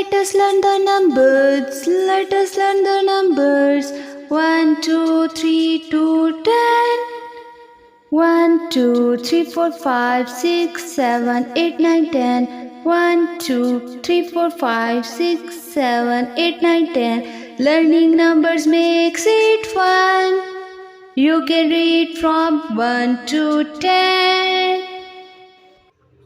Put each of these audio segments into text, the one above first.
Let us learn the numbers. Let us learn the numbers. 1, 2, 3 to 10. 1, 2, 3, 4, 5, 6, 7, 8, 9, 10. 1, 2, 3, 4, 5, 6, 7, 8, 9, 10. Learning numbers makes it fun. You can read from 1 to 10.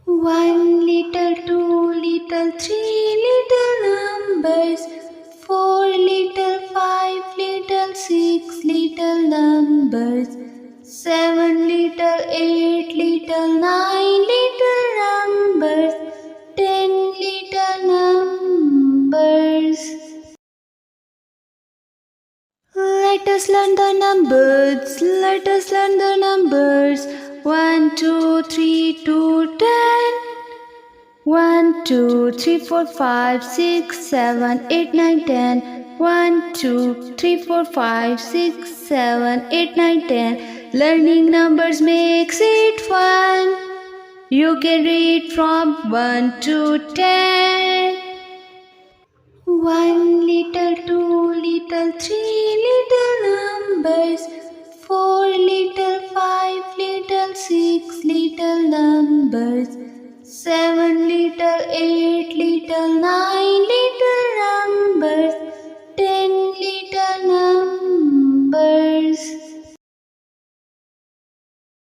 1 little, 2 little, 3 little numbers. 4 little, 5 little, 6 little numbers. 7 little, 8 little, 9 little numbers. 10 little numbers. Let us learn the numbers. Let us learn the numbers. 1, 2, 3 to 10. 1, 2, 3, 4, 5, 6, 7, 8, 9, 10. 1, 2, 3, 4, 5, 6, 7, 8, 9, 10. Learning numbers makes it fun. You can read from 1 to 10. 1 little, 2 little, 3 little numbers. 4 little, 5 little, 6 little numbers. 7 little, 8 little, 9